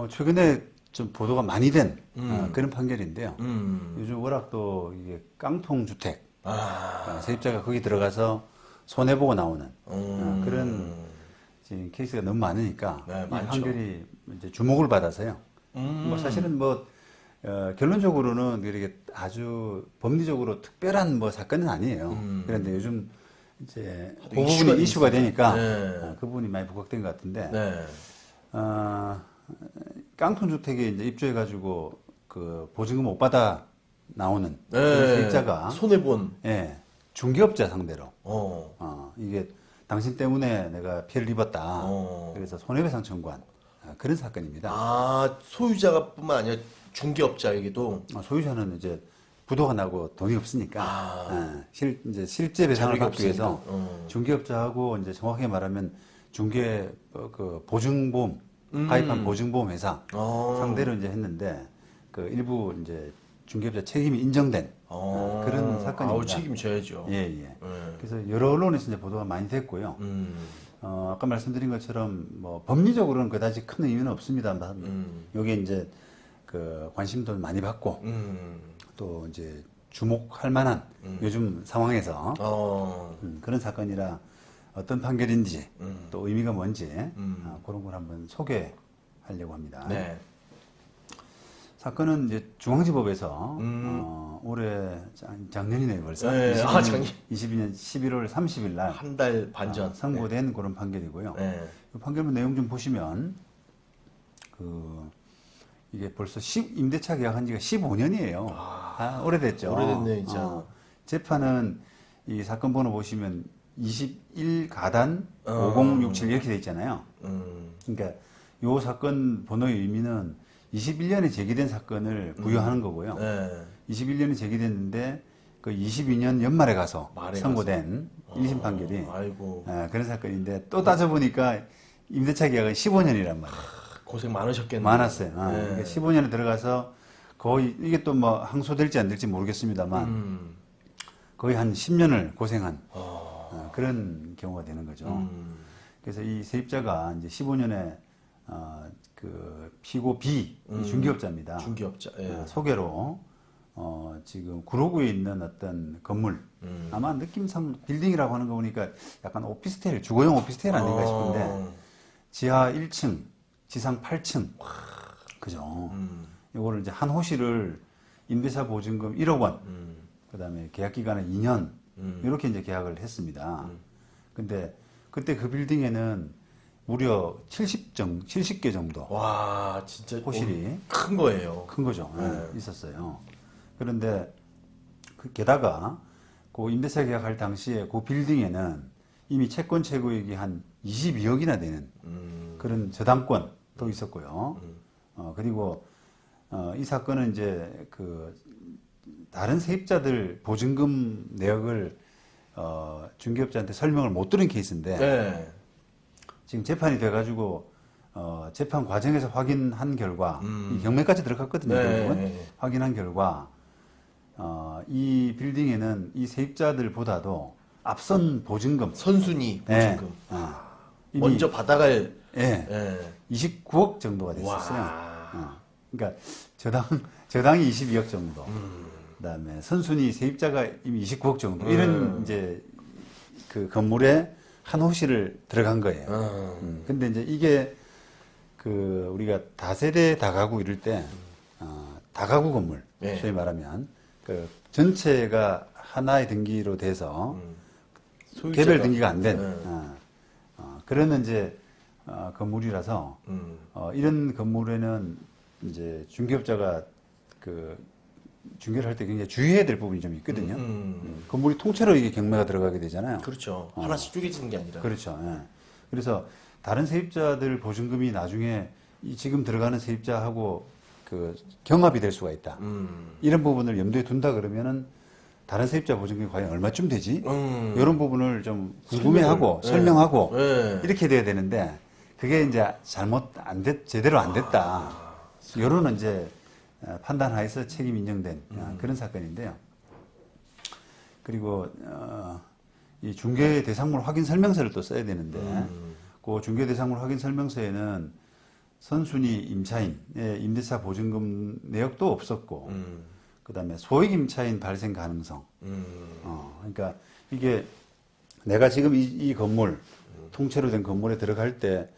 최근에 좀 보도가 많이 된 그런 판결인데요. 음. 요즘 워낙 또 이게 깡통주택, 아. 세입자가 거기 들어가서 손해보고 나오는 그런 음. 지금 케이스가 너무 많으니까 네, 이 많죠. 판결이 이제 주목을 받아서요. 뭐 사실은 뭐 결론적으로는 이렇게 아주 법리적으로 특별한 뭐 사건은 아니에요. 그런데 요즘 이제 그 하도 이슈가 부분이 이슈가 되니까. 되니까 네. 그 부분이 많이 부각된 것 같은데 네. 어, 깡통 주택에 이제 입주해가지고 그 보증금 못 받아 나오는 그런 네. 세입자가 손해본. 예, 중개업자 상대로 어. 이게 당신 때문에 내가 피해를 입었다. 어. 그래서 손해배상 청구한 그런 사건입니다. 아, 소유자가 뿐만 아니라 중개업자에게도. 소유자는 이제 부도가 나고 돈이 없으니까 아. 이제 실제 배상을 자력이 받기 위해서 없으니까. 중개업자하고 이제 정확하게 말하면 중개 그 보증보험 가입한 보증보험 회사 상대로 이제 했는데 그 일부 이제 중개업자 책임이 인정된 그런 사건입니다. 아우, 책임져야죠. 예, 예. 네. 그래서 여러 언론에서 이제 보도가 많이 됐고요. 아까 말씀드린 것처럼 뭐 법리적으로는 그다지 큰 의미는 없습니다만 여기에 이제 그 관심도 많이 받고 또 이제 주목할 만한 요즘 상황에서 그런 사건이라 어떤 판결인지 또 의미가 뭔지 그런 걸 한번 소개하려고 합니다. 네. 사건은 이제 중앙지법에서 올해 작년이네요 벌써. 네. 22년 11월 30일 날 한 달 반 전. 선고된 그런 판결이고요. 네. 이 판결문 내용 좀 보시면 이게 벌써 임대차 계약한 지가 15년이에요. 오래됐죠. 오래됐네, 진짜. 재판은 이 사건 번호 보시면 21가단 5067 이렇게 돼 있잖아요. 그러니까 요 사건 번호의 의미는 21년에 제기된 사건을 부여하는 거고요. 네. 21년에 제기됐는데 그 22년 연말에 가서 말에 선고된 1심 판결이 아이고. 그런 사건인데 또 따져보니까 임대차 계약은 15년이란 말이에요. 고생 많으셨겠네요. 많았어요. 네. 그러니까 15년에 들어가서 거의 이게 또 뭐 항소될지 안 될지 모르겠습니다만 거의 한 10년을 고생한 그런 경우가 되는 거죠. 그래서 이 세입자가 이제 15년에 그 피고 B 이 중개업자입니다. 중개업자. 예. 소개로 지금 구로구에 있는 어떤 건물 아마 느낌상 빌딩이라고 하는 거 보니까 약간 오피스텔 주거용 오피스텔 아닌가 싶은데 지하 1층 지상 8층 그죠. 이거를 이제 한 호실을 임대차 보증금 1억 원 그다음에 계약 기간은 2년 이렇게 이제 계약을 했습니다. 근데 그때 그 빌딩에는 무려 70개 정도 와, 진짜 호실이 큰 거예요. 큰 거죠. 네. 있었어요. 그런데 게다가 그 임대차 계약할 당시에 그 빌딩에는 이미 채권 채무액이 한 22억이나 되는 그런 저당권도 있었고요. 그리고 이 사건은 이제 그 다른 세입자들 보증금 내역을 중개업자한테 설명을 못 들은 케이스인데 네. 지금 재판이 돼가지고 재판 과정에서 확인한 결과 이 경매까지 들어갔거든요. 네. 결국은 확인한 결과 이 빌딩에는 이 세입자들보다도 앞선 보증금 선순위 네. 보증금. 이미 먼저 받아갈. 예, 예. 29억 정도가 됐었어요. 와. 그러니까 저당이 22억 정도. 그다음에 선순위 세입자가 이미 29억 정도. 이런 이제 그 건물에 한 호실을 들어간 거예요. 근데 이제 이게 그 우리가 다세대 다가구 이럴 때 다가구 건물 네. 소위 말하면 그 전체가 하나의 등기로 돼서 개별 등기가 안 된 그런 이제 건물이라서 이런 건물에는 이제 중개업자가 그 중개를 할 때 굉장히 주의해야 될 부분이 좀 있거든요. 건물이 통째로 이게 경매가 들어가게 되잖아요. 그렇죠. 하나씩 쪼개지는 게 아니라. 그렇죠. 예. 그래서 다른 세입자들 보증금이 나중에 이 지금 들어가는 세입자하고 그 경합이 될 수가 있다. 이런 부분을 염두에 둔다 그러면은 다른 세입자 보증금이 과연 얼마쯤 되지? 이런 부분을 좀 궁금해하고 설명하고 네. 이렇게 돼야 되는데 그게 이제 제대로 안 됐다. 이런 이제 판단하에서 책임 인정된 그런 사건인데요. 그리고 이 중개 대상물 확인 설명서를 또 써야 되는데 그 중개 대상물 확인 설명서에는 선순위 임차인의 임대차 보증금 내역도 없었고, 그다음에 소액 임차인 발생 가능성. 그러니까 이게 내가 지금 이 건물 통째로 된 건물에 들어갈 때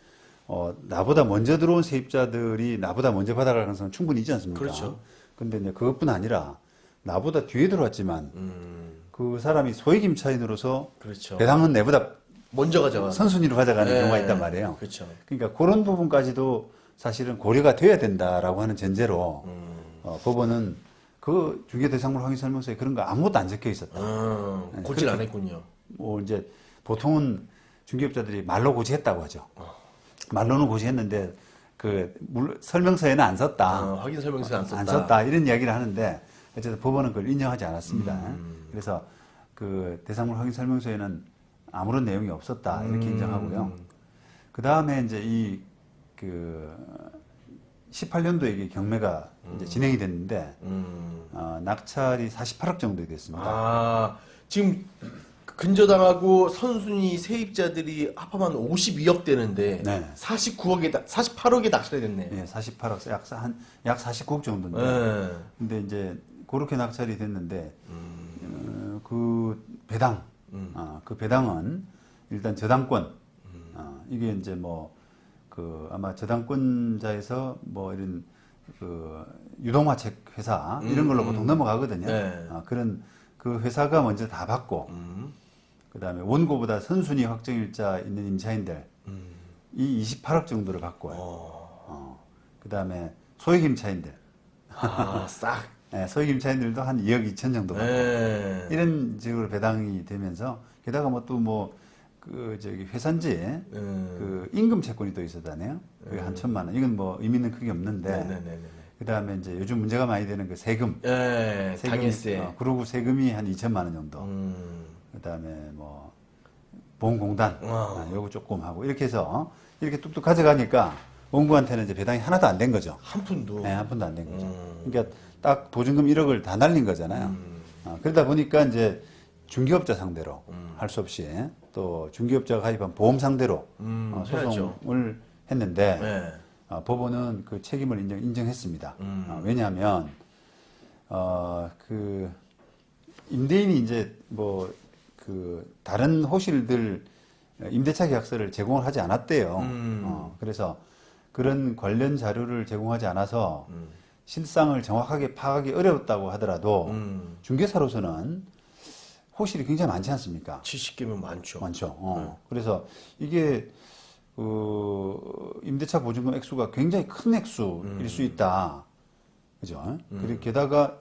나보다 먼저 들어온 세입자들이 나보다 먼저 받아갈 가능성은 충분히 있지 않습니까? 그렇죠. 근데 이제 그것뿐 아니라 나보다 뒤에 들어왔지만 그 사람이 소액 임차인으로서 그렇죠. 배당은 내보다 먼저 가져가. 선순위로 가져가는 네. 경우가 있단 말이에요. 그렇죠. 그러니까 그런 부분까지도 사실은 고려가 돼야 된다라고 하는 전제로 법원은 그 중개대상물 확인 설명서에 그런 거 아무것도 안 적혀 있었다. 고질 안 그렇게 했군요. 뭐 이제 보통은 중개업자들이 말로 고지했다고 하죠. 말로는 고지했는데 설명서에는 안 썼다. 확인 설명서에 안 썼다. 안 썼다 이런 이야기를 하는데 어쨌든 법원은 그걸 인정하지 않았습니다. 그래서 그 대상물 확인 설명서에는 아무런 내용이 없었다 이렇게 인정하고요. 그 다음에 이제 그 18년도에 이게 경매가 이제 진행이 됐는데 낙찰이 48억 정도 됐습니다. 아, 지금 근저당하고 선순위 세입자들이 합하면 52억 되는데 네. 48억에 낙찰이 됐네. 예, 48억 약 49억 정도인데. 네. 근데 이제 그렇게 낙찰이 됐는데 그 배당, 그 배당은 일단 저당권, 이게 이제 아마 저당권자에서 이런 유동화책 회사 이런 걸로 보통 넘어가거든요. 네. 그런 그 회사가 먼저 다 받고, 그 다음에 원고보다 선순위 확정일자 있는 임차인들 이 28억 정도를 받고 와요. 그 다음에 소액 임차인들, 싹. 네, 소액 임차인들도 한 2억 2천 정도 받고 네. 이런 식으로 배당이 되면서 게다가 저기 회산지에 그 임금 채권이 또 있었다네요. 그게 한 1,000만 원. 이건 의미 있는 크게 없는데. 네네네. 그 다음에 이제 요즘 문제가 많이 되는 그 세금. 네, 세금이, 당일세. 그리고 세금이 한 2천만 원 정도. 그 다음에 보험공단. 요거 조금 하고. 이렇게 해서 이렇게 뚝뚝 가져가니까 원고한테는 이제 배당이 하나도 안 된 거죠. 한 푼도. 네, 한 푼도 안 된 거죠. 그러니까 딱 보증금 1억을 다 날린 거잖아요. 그러다 보니까 이제 중개업자 상대로 할 수 없이 또 중개업자가 가입한 보험 상대로 소송을 했는데 네. 법원은 그 책임을 인정했습니다. 왜냐하면 그 임대인이 이제 다른 호실들 임대차 계약서를 제공을 하지 않았대요. 그래서 그런 관련 자료를 제공하지 않아서 실상을 정확하게 파악하기 어려웠다고 하더라도 중개사로서는 호실이 굉장히 많지 않습니까? 70개면 많죠. 많죠. 그래서 이게 임대차 보증금 액수가 굉장히 큰 액수일 수 있다. 그죠? 그리고 게다가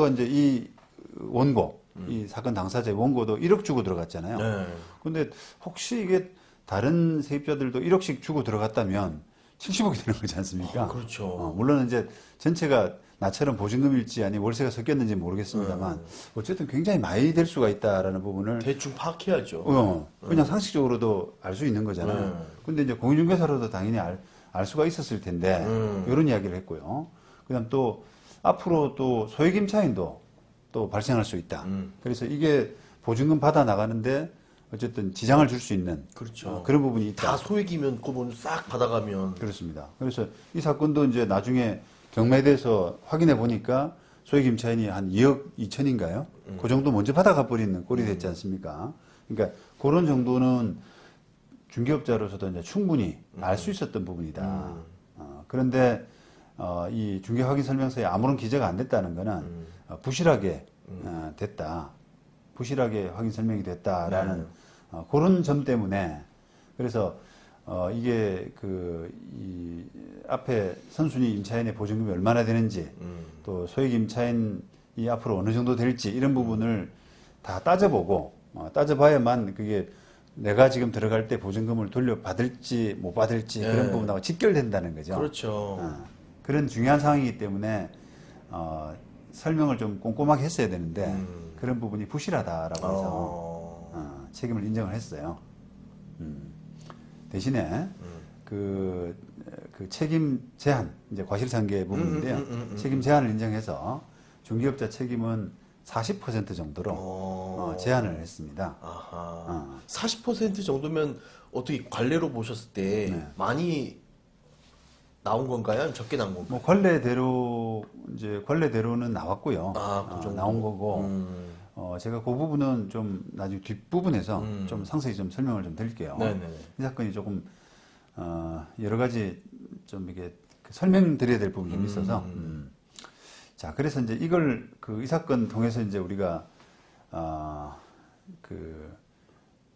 이제 이 원고, 이 사건 당사자의 원고도 1억 주고 들어갔잖아요. 네. 근데 혹시 이게 다른 세입자들도 1억씩 주고 들어갔다면 70억이 되는 거지 않습니까? 그렇죠. 물론 이제 전체가 나처럼 보증금일지 아니 월세가 섞였는지 모르겠습니다만 어쨌든 굉장히 많이 될 수가 있다라는 부분을 대충 파악해야죠. 그냥 상식적으로도 알 수 있는 거잖아요. 근데 이제 공인중개사로도 당연히 알 수가 있었을 텐데 이런 이야기를 했고요. 그다음 또 앞으로 또 소액 임차인도 또 발생할 수 있다. 그래서 이게 보증금 받아 나가는데 어쨌든 지장을 줄 수 있는 그렇죠. 그런 부분이 있다. 다 소액이면 그분 싹 받아가면. 그렇습니다. 그래서 이 사건도 이제 나중에 경매대에서 확인해 보니까 소액 임차인이 한 2억 2천인가요? 그 정도 먼저 받아가 버리는 꼴이 됐지 않습니까? 그러니까 그런 정도는 중개업자로서도 이제 충분히 알 수 있었던 부분이다. 그런데 이 중개 확인 설명서에 아무런 기재가 안 됐다는 거는 부실하게 됐다. 부실하게 확인 설명이 됐다라는 그런 점 때문에 그래서 이게 이 앞에 선순위 임차인의 보증금이 얼마나 되는지 또 소액 임차인이 앞으로 어느 정도 될지 이런 부분을 다 따져보고 따져봐야만 그게 내가 지금 들어갈 때 보증금을 돌려받을지 못 받을지 그런 부분하고 직결된다는 거죠. 그렇죠. 그런 중요한 상황이기 때문에 설명을 좀 꼼꼼하게 했어야 되는데 그런 부분이 부실하다라고 해서 책임을 인정을 했어요. 대신에 그 책임 제한 이제 과실상계 부분인데요. 책임 제한을 인정해서 중개업자 책임은 40% 정도로 제한을 했습니다. 아하. 40% 정도면 어떻게 관례로 보셨을 때 많이 나온 건가요? 아니면 적게 나온 건가요? 뭐 관례대로는 나왔고요. 아, 그 정도. 나온 거고. 제가 그 부분은 좀 나중에 뒷부분에서 좀 상세히 좀 설명을 좀 드릴게요. 네네. 이 사건이 조금 여러 가지 좀 이게 설명드려야 될 부분이 좀 있어서. 자, 그래서 이제 이걸 이 사건 통해서 이제 우리가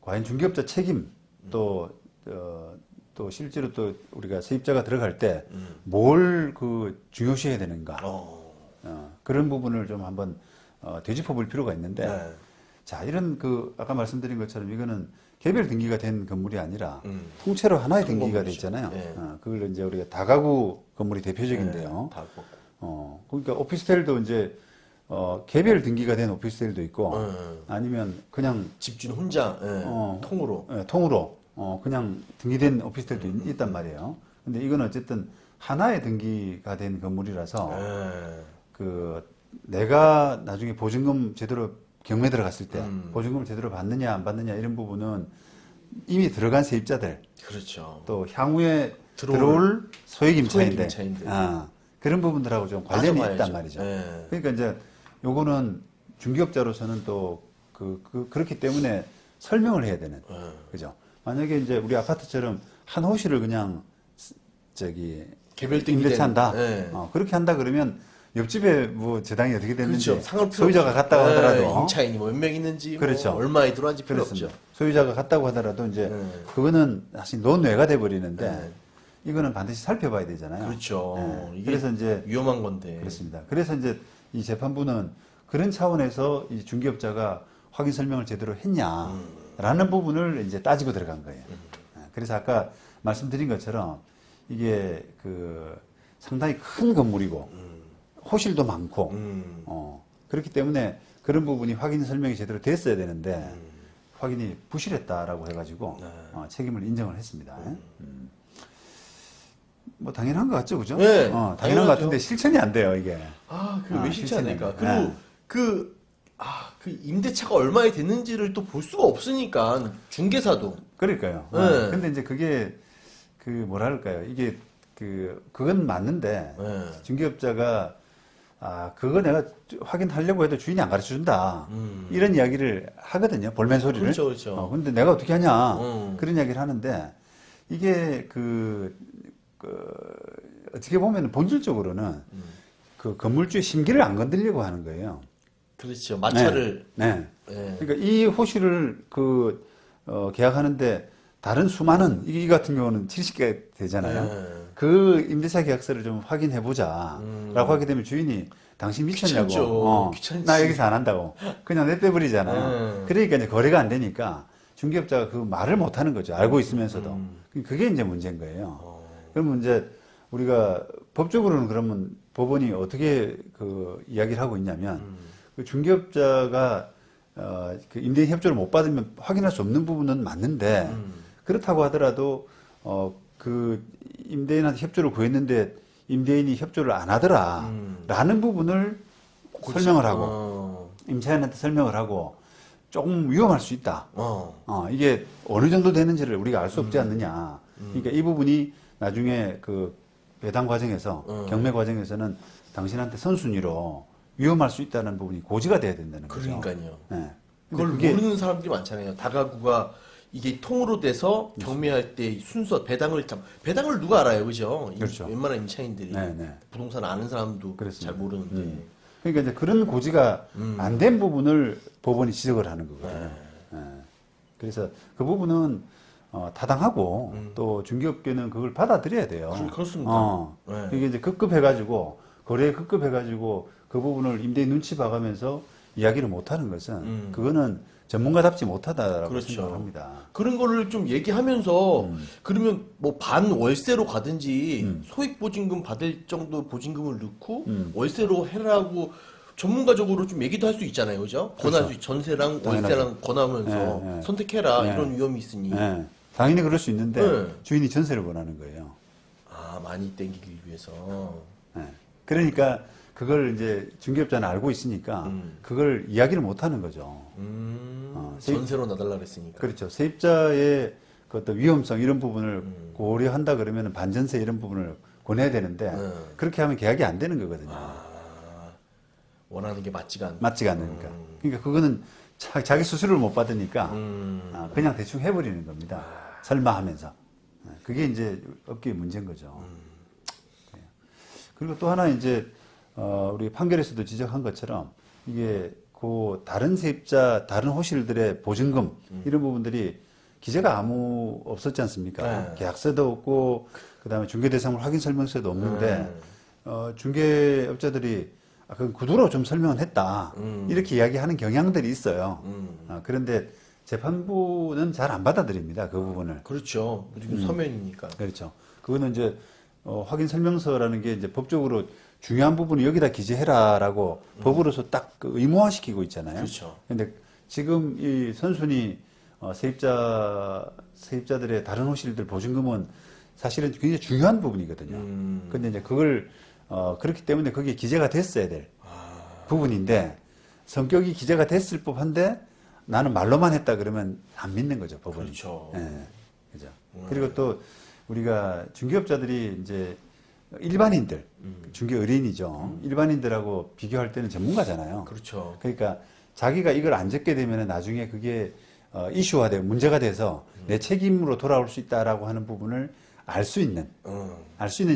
과연 중개업자 책임 또 실제로 또 우리가 세입자가 들어갈 때 뭘 중요시해야 되는가 그런 부분을 좀 한번 되짚어 볼 필요가 있는데 네. 자 이런 아까 말씀드린 것처럼 이거는 개별 등기가 된 건물이 아니라 통째로 하나의 등기가 돼 있잖아요. 네. 그걸 이제 우리가 다가구 건물이 대표적인데요. 다 그렇고. 그러니까 오피스텔도 이제 개별 등기가 된 오피스텔도 있고 아니면 그냥 집주인 혼자 통으로. 통으로 그냥 등기된 오피스텔도 있단 말이에요. 근데 이건 어쨌든 하나의 등기가 된 건물이라서 내가 나중에 보증금 제대로 경매 들어갔을 때 보증금을 제대로 받느냐 안 받느냐 이런 부분은 이미 들어간 세입자들 그렇죠. 또 향후에 들어올 소액임차인들 소액임차인들. 그런 부분들하고 좀 관련이 따져봐야죠. 있단 말이죠. 네. 그러니까 이제 요거는 중개업자로서는 또 그렇기 때문에 설명을 해야 되는 그죠. 만약에 이제 우리 아파트처럼 한 호실을 그냥 개별 등기된- 임대차한다. 네. 그렇게 한다 그러면 옆집에 뭐 재당이 어떻게 됐는지 그렇죠. 상을 필요 소유자가 없죠. 갔다고 하더라도 임차인이 몇 명 있는지 그렇죠. 뭐 얼마에 들어왔는지 필요 그렇습니다. 없죠. 소유자가 갔다고 하더라도 이제 그거는 사실 논외가 돼 버리는데 이거는 반드시 살펴봐야 되잖아요. 그렇죠. 네. 이게 그래서 이제 위험한 건데. 그렇습니다. 그래서 이제 이 재판부는 그런 차원에서 이 중개업자가 확인 설명을 제대로 했냐라는 부분을 이제 따지고 들어간 거예요. 그래서 아까 말씀드린 것처럼 이게 상당히 큰 건물이고 호실도 많고 그렇기 때문에 그런 부분이 확인 설명이 제대로 됐어야 되는데 확인이 부실했다라고 해가지고 책임을 인정을 했습니다. 뭐 당연한 것 같죠, 그죠? 네, 당연한 당연하죠. 것 같은데 실천이 안 돼요, 이게. 왜 싫지 실천이 않을까? 안 돼요. 그리고 그 임대차가 얼마에 됐는지를 또 볼 수가 없으니까 중개사도. 그러니까요. 네. 근데 이제 그게 뭐랄까요? 이게 그건 맞는데 중개업자가 그거 내가 확인하려고 해도 주인이 안 가르쳐 준다. 이런 이야기를 하거든요. 볼멘 소리를. 그렇죠, 그렇죠. 근데 내가 어떻게 하냐. 그런 이야기를 하는데 이게 어떻게 보면 본질적으로는 그 건물주의 심기를 안 건드리려고 하는 거예요. 그렇죠. 마찰을. 네. 네. 그러니까 이 호실을 계약하는데 다른 수많은 이 같은 경우는 70개 되잖아요. 그 임대차 계약서를 좀 확인해 보자라고 하게 되면 주인이 당신 미쳤냐고. 귀찮죠. 귀찮지. 나 여기서 안 한다고. 그냥 내빼버리잖아요. 그러니까 이제 거래가 안 되니까 중개업자가 그 말을 못 하는 거죠. 알고 있으면서도. 그게 이제 문제인 거예요. 그러면 이제 우리가 법적으로는 그러면 법원이 어떻게 이야기를 하고 있냐면 그 중개업자가 임대인 협조를 못 받으면 확인할 수 없는 부분은 맞는데 그렇다고 하더라도 그 임대인한테 협조를 구했는데 임대인이 협조를 안 하더라라는 부분을 설명을 하고 임차인한테 설명을 하고 조금 위험할 수 있다. 이게 어느 정도 되는지를 우리가 알 수 없지 않느냐. 그러니까 이 부분이 나중에 배당 과정에서 경매 과정에서는 당신한테 선순위로 위험할 수 있다는 부분이 고지가 돼야 된다는 거죠. 그러니까요. 네. 그걸 모르는 사람들이 많잖아요. 다가구가 이게 통으로 돼서 경매할 때 순서 배당을 누가 알아요, 그죠? 그렇죠. 웬만한 임차인들이 네. 부동산 아는 사람도 그렇습니다. 잘 모르는데. 그러니까 이제 그런 고지가 안 된 부분을 법원이 지적을 하는 거거든요. 네. 그래서 그 부분은 타당하고 또 중개업계는 그걸 받아들여야 돼요. 그렇습니다. 이게 이제 급급해가지고 거래에 급급해가지고 그 부분을 임대인 눈치 봐가면서 이야기를 못하는 것은 그거는 전문가답지 못하다라고 그렇죠. 생각을 합니다. 그런 거를 좀 얘기하면서 그러면 뭐 반월세로 가든지 소액 보증금 받을 정도 보증금을 넣고 월세로 해라고 전문가적으로 좀 얘기도 할 수 있잖아요, 그죠? 그렇죠. 전세랑 당연하죠. 월세랑 권하면서 네. 선택해라 네. 이런 위험이 있으니. 네. 당연히 그럴 수 있는데 네. 주인이 전세를 원하는 거예요. 많이 땡기기 위해서. 네. 그러니까 그걸 이제 중개업자는 알고 있으니까 그걸 이야기를 못 하는 거죠. 전세로 놔달라 그랬으니까. 그렇죠. 세입자의 그 어떤 위험성 이런 부분을 고려한다 그러면 반전세 이런 부분을 권해야 되는데 그렇게 하면 계약이 안 되는 거거든요. 원하는 게 맞지가 않으니까. 그러니까 그거는 자기 수수료를 못 받으니까 그냥 대충 해버리는 겁니다. 설마 하면서. 그게 이제 업계의 문제인 거죠. 그리고 또 하나 이제 우리 판결에서도 지적한 것처럼 이게 그 다른 세입자, 다른 호실들의 보증금 이런 부분들이 기재가 아무 없었지 않습니까? 계약서도 없고 그다음에 중개대상물 확인 설명서도 없는데 중개업자들이 그건 구두로 좀 설명을 했다 이렇게 이야기하는 경향들이 있어요. 그런데 재판부는 잘 안 받아들입니다. 그 부분을. 그렇죠. 무조건 서면이니까. 그렇죠. 그거는 이제 확인 설명서라는 게 이제 법적으로 중요한 부분을 여기다 기재해라라고 법으로서 딱그 의무화시키고 있잖아요. 그렇죠. 근데 지금 이 선순위 세입자들의 다른 호실들 보증금은 사실은 굉장히 중요한 부분이거든요. 근데 이제 그걸 그렇기 때문에 그게 기재가 됐어야 될 부분인데 성격이 기재가 됐을 법한데 나는 말로만 했다 그러면 안 믿는 거죠, 법은. 그렇죠. 예. 그죠. 그리고 또 우리가 중개업자들이 이제 일반인들, 중개 의뢰인이죠. 일반인들하고 비교할 때는 전문가잖아요. 그렇죠. 그러니까 자기가 이걸 안 적게 되면 나중에 그게 이슈화되고 문제가 돼서 내 책임으로 돌아올 수 있다라고 하는 부분을 알 수 있는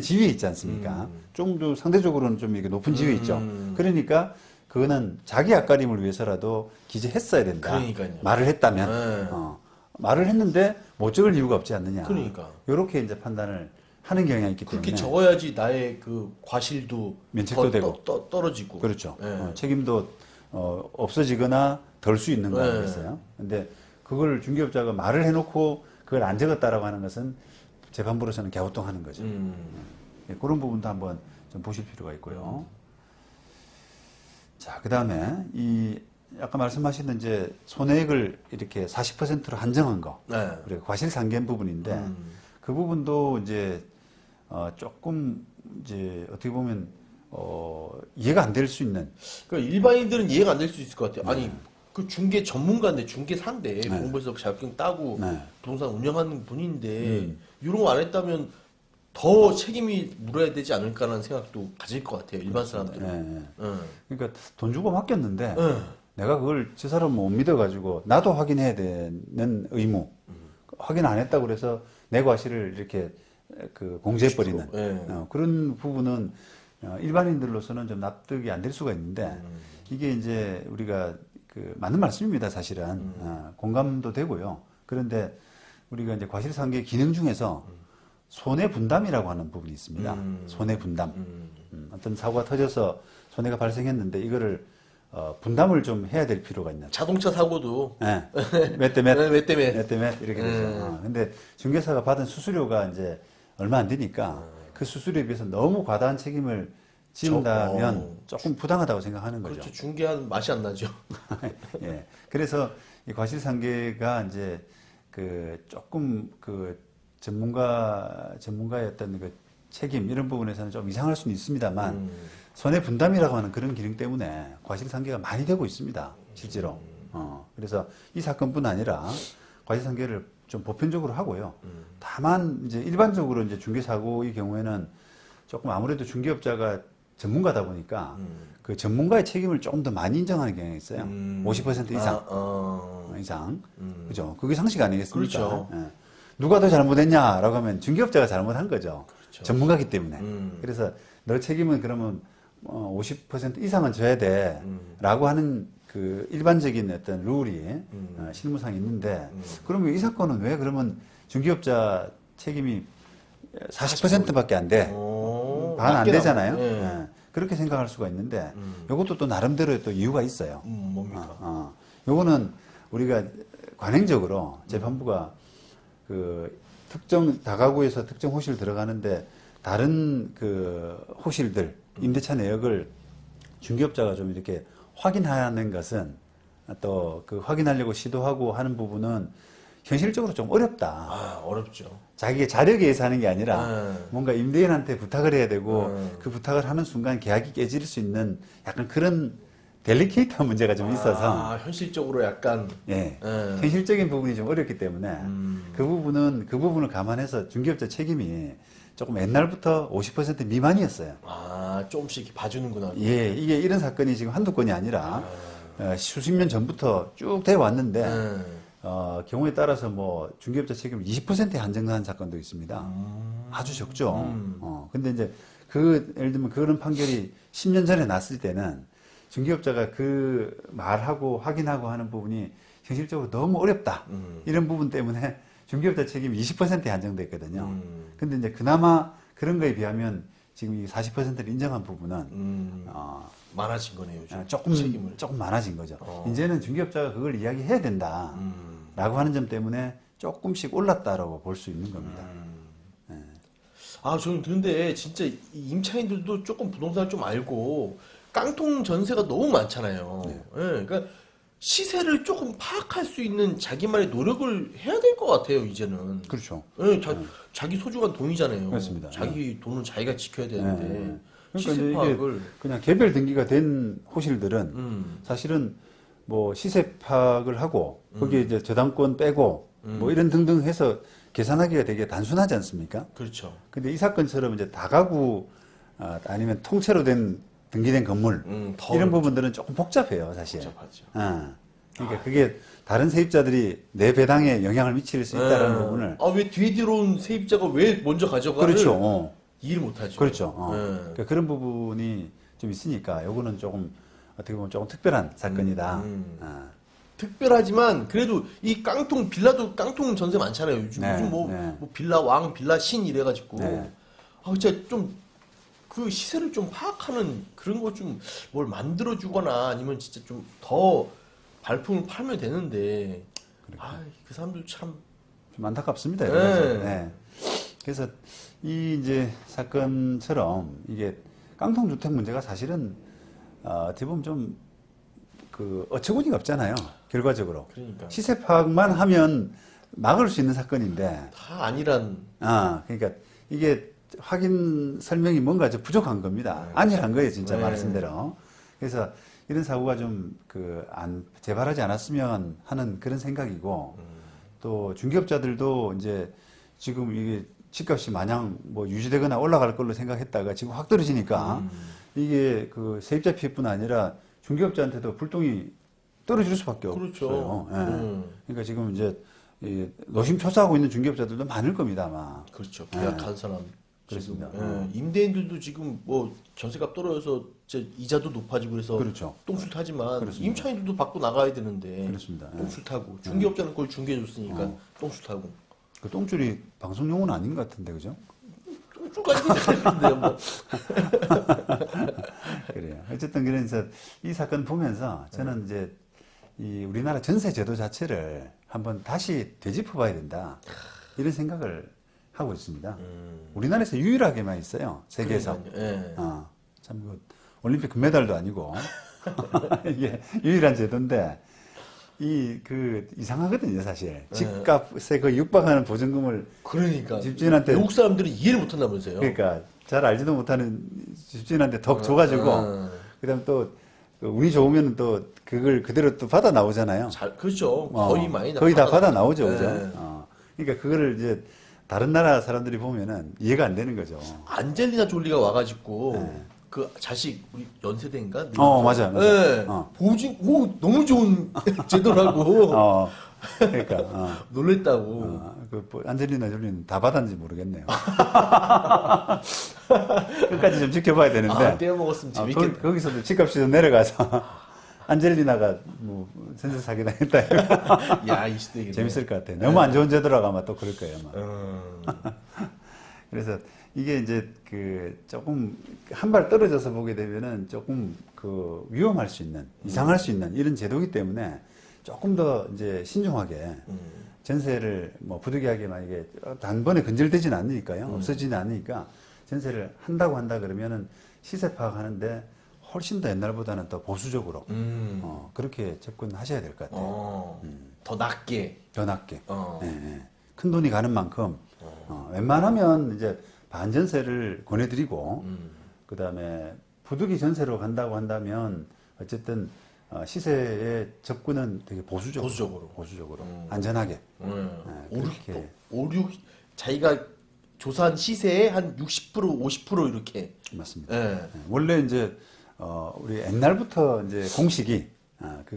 지위에 있지 않습니까? 좀 더 상대적으로는 좀 이렇게 높은 지위에 있죠. 그러니까 그거는 자기 앞가림을 위해서라도 기재했어야 된다. 그러니까요. 말을 했다면 말을 했는데 못 적을 이유가 없지 않느냐. 그러니까. 이렇게 이제 판단을 하는 경향이 있기 때문에 그렇게 적어야지 나의 그 과실도 면책도 되고 떨어지고. 그렇죠. 예. 책임도 없어지거나 덜 수 있는 거 아니겠어요? 근데 그걸 중개업자가 말을 해놓고 그걸 안 적었다라고 하는 것은 재판부로서는 갸우뚱하는 거죠. 예, 그런 부분도 한번 좀 보실 필요가 있고요. 자, 그 다음에 이 아까 말씀하신 이제 손해액을 이렇게 40%로 한정한 거, 네. 그리고 과실상계인 부분인데 그 부분도 이제 조금 이제 어떻게 보면 이해가 안 될 수 있는. 그러니까 일반인들은 이해가 안 될 수 있을 것 같아요. 아니 그 중개 전문가인데 중개사인데 공부해서 자격증 따고 부동산 운영하는 분인데 이런 거 안 했다면 더 책임이 물어야 되지 않을까라는 생각도 가질 것 같아요. 일반 사람들은. 그러니까 돈 주고 맡겼는데 내가 그걸 저 사람 못 믿어가지고 나도 확인해야 되는 의무. 확인 안 했다고 그래서 내 과실을 이렇게 그 공제해버리는 그런 부분은 일반인들로서는 좀 납득이 안 될 수가 있는데 이게 이제 우리가 그 맞는 말씀입니다, 사실은. 공감도 되고요. 그런데 우리가 이제 과실상계 기능 중에서 손해 분담이라고 하는 부분이 있습니다. 손해 분담. 어떤 사고가 터져서 손해가 발생했는데 이거를 분담을 좀 해야 될 필요가 있는. 자동차 사고도 몇 대 몇, 몇 대 몇. 몇 대 몇 이렇게 되죠. 근데 중개사가 받은 수수료가 이제 얼마 안 되니까 그 수수료에 비해서 너무 과다한 책임을 지은다면 조금 부당하다고 생각하는 거죠. 그렇죠. 중개하는 맛이 안 나죠. 예. 그래서 이 과실상계가 이제 그 조금 그 전문가의 어떤 그 책임 이런 부분에서는 좀 이상할 수는 있습니다만 손해 분담이라고 하는 그런 기능 때문에 과실상계가 많이 되고 있습니다. 실제로. 그래서 이 사건뿐 아니라 과실상계를 좀 보편적으로 하고요. 다만 이제 일반적으로 이제 중개사고의 경우에는 조금 아무래도 중개업자가 전문가다 보니까 그 전문가의 책임을 조금 더 많이 인정하는 경향이 있어요. 50% 이상. 이상. 그죠? 그게 상식 아니겠습니까? 그렇죠. 예. 누가 더 잘못했냐라고 하면 중개업자가 잘못한 거죠. 그렇죠. 전문가기 때문에. 그래서 너 책임은 그러면 50% 이상은 져야 돼. 라고 하는 그 일반적인 어떤 룰이 실무상 있는데 그러면 이 사건은 왜 그러면 중개업자 책임이 40%밖에 안 돼. 반 안 되잖아요. 예. 그렇게 생각할 수가 있는데 이것도 또 나름대로의 또 이유가 있어요. 뭡니까? 요거는 우리가 관행적으로 재판부가 그 특정 다가구에서 특정 호실 들어가는데 다른 그 호실들 임대차 내역을 중개업자가 좀 이렇게 확인하는 것은 또 그 확인하려고 시도하고 하는 부분은 현실적으로 좀 어렵다. 어렵죠. 자기의 자력에 의해서 하는 게 아니라 뭔가 임대인한테 부탁을 해야 되고 그 부탁을 하는 순간 계약이 깨질 수 있는 약간 그런 델리케이트한 문제가 좀 있어서 현실적으로 약간 현실적인 부분이 좀 어렵기 때문에 그 부분을 감안해서 중개업자 책임이 조금 옛날부터 50% 미만이었어요. 아, 조금씩 봐주는구나. 예, 이게 이런 사건이 지금 한두 건이 아니라 수십 년 전부터 쭉 돼 왔는데 경우에 따라서 뭐 중개업자 책임 20%에 한정한 사건도 있습니다. 아주 적죠. 근데 이제 예를 들면 그런 판결이 10년 전에 났을 때는 중개업자가 그 말하고 확인하고 하는 부분이 현실적으로 너무 어렵다. 이런 부분 때문에 중개업자 책임이 20%에 한정됐거든요. 근데 이제 그나마 그런 거에 비하면 지금 이 40%를 인정한 부분은 많아진 거네요, 요즘. 조금 많아진 거죠. 이제는 중개업자가 그걸 이야기해야 된다라고 하는 점 때문에 조금씩 올랐다라고 볼 수 있는 겁니다. 아, 저는 근데 진짜 이 임차인들도 조금 부동산을 좀 알고 깡통 전세가 너무 많잖아요. 예, 그러니까 시세를 조금 파악할 수 있는 자기만의 노력을 해야 될 것 같아요, 이제는. 그렇죠. 예, 자기 소중한 돈이잖아요. 그렇습니다. 자기 돈은 자기가 지켜야 되는데 그러니까 시세 이제 파악을. 이게 그냥 개별 등기가 된 호실들은 사실은 뭐 시세 파악을 하고 거기에 이제 저당권 빼고 뭐 이런 등등 해서 계산하기가 되게 단순하지 않습니까? 그렇죠. 근데 이 사건처럼 이제 다가구 아니면 통째로 된 등기된 건물 더 이런 부분들은 조금 복잡해요, 사실. 복잡하죠. 그러니까 그게 다른 세입자들이 내 배당에 영향을 미칠 수 있다는 부분을 왜 뒤에 들어온 세입자가 왜 먼저 가져가를 그렇죠. 이해를 못하죠. 그렇죠. 그러니까 그런 부분이 좀 있으니까 요거는 조금 어떻게 보면 조금 특별한 사건이다. 특별하지만 그래도 이 깡통 빌라도 깡통 전세 많잖아요. 요즘, 네, 요즘 뭐, 네. 뭐 빌라 왕, 빌라 신 이래가지고 네. 진짜 좀 그 시세를 좀 파악하는 그런 거 좀 뭘 만들어주거나 아니면 진짜 좀 더 발품을 팔면 되는데 그 사람들 참 좀 안타깝습니다. 네. 여러 가지. 네. 그래서 이 이제 사건처럼 이게 깡통 주택 문제가 사실은 어떻게 보면 좀 그 어처구니가 없잖아요. 결과적으로 그러니까 시세 파악만 하면 막을 수 있는 사건인데 다 아니란 그러니까 이게 확인 설명이 뭔가 좀 부족한 겁니다. 아니란 거예요, 진짜 네. 말씀대로. 그래서 이런 사고가 좀 재발하지 않았으면 하는 그런 생각이고 또 중개업자들도 이제 지금 이게 집값이 마냥 뭐 유지되거나 올라갈 걸로 생각했다가 지금 확 떨어지니까 이게 그 세입자 피해뿐 아니라 중개업자한테도 불똥이 떨어질 수밖에 그렇죠. 없어요. 그러니까 지금 이제 이 노심초사하고 있는 중개업자들도 많을 겁니다, 아마. 그렇죠. 계약한 사람. 그렇습니다. 지금, 임대인들도 지금 뭐 전세값 떨어져서 이자도 높아지고 그래서 그렇죠. 똥줄 타지만 그렇습니다. 임차인들도 받고 나가야 되는데 그렇습니다. 똥줄 타고 중개업자는 그걸 중개해줬으니까 똥줄 타고 그 똥줄이 방송 용어는 아닌 것 같은데, 그죠? 똥줄까지 되는데요. 뭐. 그래요. 어쨌든 그래서 이 사건 보면서 저는 이제 이 우리나라 전세 제도 자체를 한번 다시 되짚어봐야 된다. 이런 생각을 하고 있습니다. 우리나라에서 유일하게만 있어요. 세계에서. 그러니까요. 참, 올림픽 금메달도 아니고. 이게 유일한 제도인데, 이상하거든요, 사실. 집값에 거의 육박하는 보증금을. 그러니까 집주인한테. 외국 사람들이 이해를 못한다면서요. 그러니까, 잘 알지도 못하는 집주인한테 덕 줘가지고, 그 다음 또, 운이 좋으면 또, 그걸 그대로 또 받아 나오잖아요. 그렇죠. 거의 많이 거의 다 받아 나오죠, 네. 그죠? 그러니까 그거를 이제, 다른 나라 사람들이 보면은 이해가 안 되는 거죠. 안젤리나 졸리가 와가지고 그 자식 우리 연세대인가? 맞아. 네. 보증 너무 좋은 제도라고. 그러니까 놀랬다고. 안젤리나 졸리는 다 받았는지 모르겠네요. 끝까지 좀 지켜봐야 되는데. 떼어 먹었으면 재밌겠다. 거기서도 집값이 좀 내려가서 안젤리나가 뭐 센스 사기 당했다. 야, 이 시대에 재밌을 것 같아요. 너무 안 좋은 제도라고 아마 또 그럴 거예요. 아마. 그래서 이게 이제 조금 한 발 떨어져서 보게 되면은 조금 위험할 수 있는, 이상할 수 있는 이런 제도이기 때문에 조금 더 이제 신중하게 전세를 뭐 부득이하게 만약에 단번에 근절되지는 않으니까요. 없어지지 않으니까 전세를 한다 그러면은 시세 파악하는데 훨씬 더 옛날보다는 더 보수적으로 그렇게 접근하셔야 될 것 같아요. 더 낮게. 더 낮게. 큰 돈이 가는 만큼 웬만하면 이제 반전세를 권해드리고 그다음에 부득이 전세로 간다고 한다면 어쨌든 시세의 접근은 되게 보수적으로 안전하게. 5, 6 자기가 조사한 시세의 한 60%, 50% 이렇게. 맞습니다. 예. 예, 원래 이제 우리 옛날부터 이제 공식이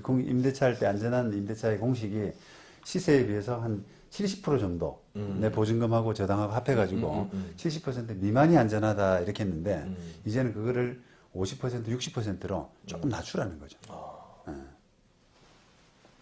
임대차 할 때 안전한 임대차의 공식이 시세에 비해서 한 70% 정도 내 보증금하고 저당하고 합해가지고 70% 미만이 안전하다 이렇게 했는데 이제는 그거를 50%, 60%로 조금 낮추라는 거죠. 예.